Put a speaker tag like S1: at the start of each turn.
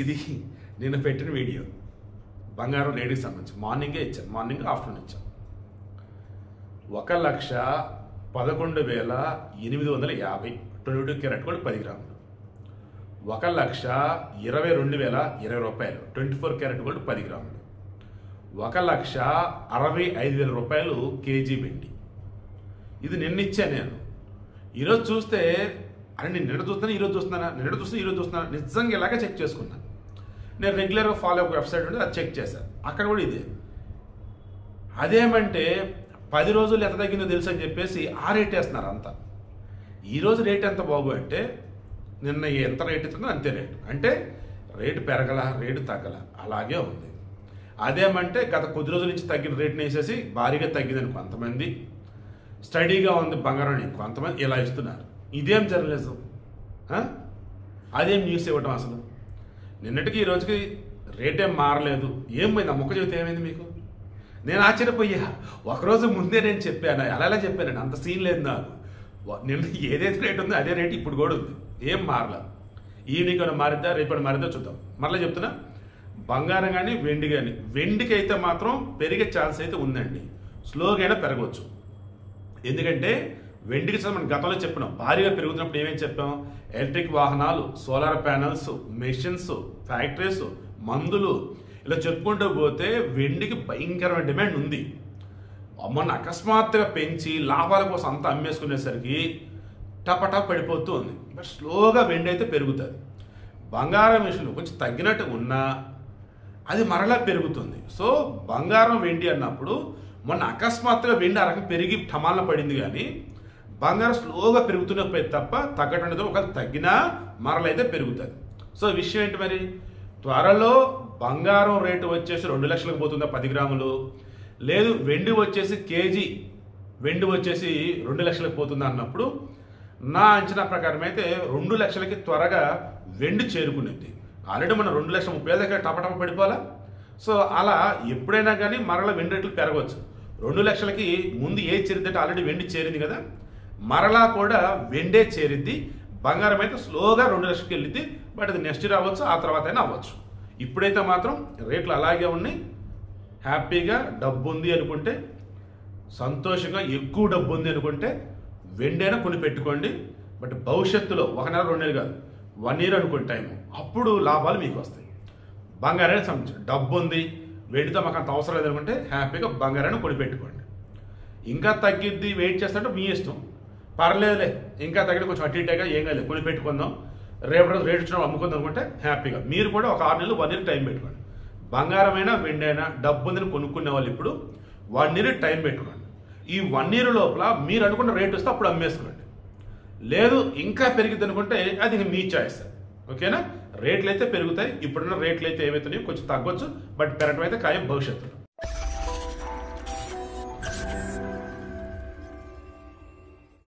S1: ఇది నిన్న పెట్టిన వీడియో బంగారం రేటుకి సంబంధించి మార్నింగే ఇచ్చాను, మార్నింగ్ ఆఫ్టర్నూన్ ఇచ్చాను. 1,11,850 22 క్యారెట్ గోల్డ్ 10 గ్రాములు. 1,22,020 రూపాయలు 24 క్యారెట్ గోల్డ్ 10 గ్రాములు. 1,65,000 రూపాయలు కేజీ వెండి. ఇది నిన్న ఇచ్చాను నేను. ఈరోజు చూస్తే అరే నేను నిన్న చూస్తాను ఈరోజు చూస్తున్నానా, నిన్న చూస్తే ఈరోజు చూస్తున్నాను, నిజంగా ఇలాగే చెక్ చేసుకున్నాను. నేను రెగ్యులర్గా ఫాలో అప్ వెబ్సైట్ ఉంటే అది చెక్ చేశాను, అక్కడ కూడా ఇదే. అదేమంటే 10 రోజులు ఎంత తగ్గిందో తెలుసు అని చెప్పేసి ఆ రేట్ వేస్తున్నారు అంతా. ఈరోజు రేట్ ఎంత బాబు అంటే నిన్న ఎంత రేట్ ఇస్తుందో అంతే రేటు, అంటే రేటు పెరగల రేటు తగ్గల అలాగే ఉంది. అదేమంటే గత కొద్ది రోజుల నుంచి తగ్గిన రేటుని వేసేసి భారీగా తగ్గిందని కొంతమంది, స్టడీగా ఉంది బంగారం అని కొంతమంది ఇలా ఇస్తున్నారు. ఇదేం జర్నలిజం? అదేం న్యూస్ ఇవ్వటం? అసలు నిన్నటికి ఈ రోజుకి రేట్ ఏం మారలేదు, ఏం పోయింది ఆ మొక్క చెబితే ఏమైంది మీకు? నేను ఆశ్చర్యపోయా. ఒకరోజు ముందే నేను చెప్పాను, అలా చెప్పాను, అంత సీన్ లేదు నాకు. నిన్న ఏదైతే రేట్ ఉందో అదే రేట్ ఇప్పుడు కూడా ఉంది, ఏం మారలా. ఈవినింగ్ ఏమైనా మారిద్దా రేపు మారిద్దా చూద్దాం. మరలా చెప్తున్నా, బంగారం కానీ వెండి కానీ, వెండికి అయితే మాత్రం పెరిగే ఛాన్స్ అయితే ఉందండి, స్లోగా అయినా పెరగవచ్చు. ఎందుకంటే వెండికి మనం గతంలో చెప్పినాం, భారీగా పెరుగుతున్నప్పుడు ఏమేమి చెప్పాం? ఎలక్ట్రిక్ వాహనాలు, సోలార్ ప్యానల్స్, మెషిన్స్, ఫ్యాక్టరీస్, మందులు, ఇలా చెప్పుకుంటూ పోతే వెండికి భయంకరమైన డిమాండ్ ఉంది. మొన్న అకస్మాత్తుగా పెంచి లాభాల కోసం అంతా అమ్మేసుకునేసరికి టపటప్ పడిపోతూ ఉంది. బట్ స్లోగా వెండి అయితే పెరుగుతుంది. బంగారం విషయంలో కొంచెం తగ్గినట్టు ఉన్నా అది మరలా పెరుగుతుంది. సో బంగారం వెండి అన్నప్పుడు మొన్న అకస్మాత్తుగా వెండి ఆ రకం పెరిగి ఠమాలన పడింది, కానీ బంగారం స్లోగా పెరుగుతున్నప్పుడు తప్ప తగ్గటం ఒకవేళ తగ్గినా మరలైతే పెరుగుతుంది. సో విషయం ఏంటి మరి? త్వరలో బంగారం రేటు వచ్చేసి 2 లక్షలకు పోతుందా 10 గ్రాములు, లేదు వెండి వచ్చేసి కేజీ వెండి వచ్చేసి 2 లక్షలకు పోతుందా అన్నప్పుడు నా అంచనా ప్రకారం అయితే 2 లక్షలకి త్వరగా వెండి చేరుకునేది. ఆల్రెడీ మనం 2,30,000 దగ్గర టపటప పడిపోవాలా. సో అలా ఎప్పుడైనా కానీ మరల వెండి రేట్లు పెరగవచ్చు. 2 లక్షలకి ముందు ఏ చేరిద్దంటే ఆల్రెడీ వెండి చేరింది కదా, మరలా కూడా వెండే చేరిద్ది. బంగారం అయితే స్లోగా 2 లక్షలకి వెళ్ళిద్ది. బట్ అది నెక్స్ట్ రావచ్చు, ఆ తర్వాత అయినా అవ్వచ్చు. ఇప్పుడైతే మాత్రం రేట్లు అలాగే ఉన్నాయి. హ్యాపీగా డబ్బు ఉంది అనుకుంటే, సంతోషంగా ఎక్కువ డబ్బు ఉంది అనుకుంటే వెండైనా కొని పెట్టుకోండి. బట్ భవిష్యత్తులో 1 నెల 2 నెలలు కాదు, 1 ఇయర్ అనుకోండి టైం, అప్పుడు లాభాలు మీకు వస్తాయి. బంగారాన్ని సంబంధించి డబ్బు ఉంది, వెండితో మాకు అంత అవసరం లేదనుకుంటే హ్యాపీగా బంగారాన్ని కొని పెట్టుకోండి. ఇంకా తగ్గిద్ది వెయిట్ చేస్తుంటే మీ ఇష్టం, పర్లేదులే ఇంకా తగ్గితే కొంచెం అటు ఇటుగా ఏం కాదు కొని పెట్టుకుందాం, రేపు రోజు రేట్ వచ్చిన అమ్ముకుందాం అనుకుంటే హ్యాపీగా మీరు కూడా ఒక 6 నెలలు 1 ఇయర్ టైం పెట్టుకోండి. బంగారమైనా వెండైనా డబ్బు ఉందని కొనుక్కునే వాళ్ళు ఇప్పుడు 1 ఇయర్ టైం పెట్టుకోండి. ఈ 1 ఇయర్ లోపల మీరు అనుకున్న రేట్ వస్తే అప్పుడు అమ్మేసుకోండి. లేదు ఇంకా పెరిగిద్ది అనుకుంటే అది మీ చాయిస్. ఓకేనా? రేట్లు అయితే పెరుగుతాయి. ఇప్పుడున్న రేట్లు అయితే ఏవైతున్నాయో కొంచెం తగ్గొచ్చు, బట్ పెరగడం అయితే ఖాయం భవిష్యత్తులో.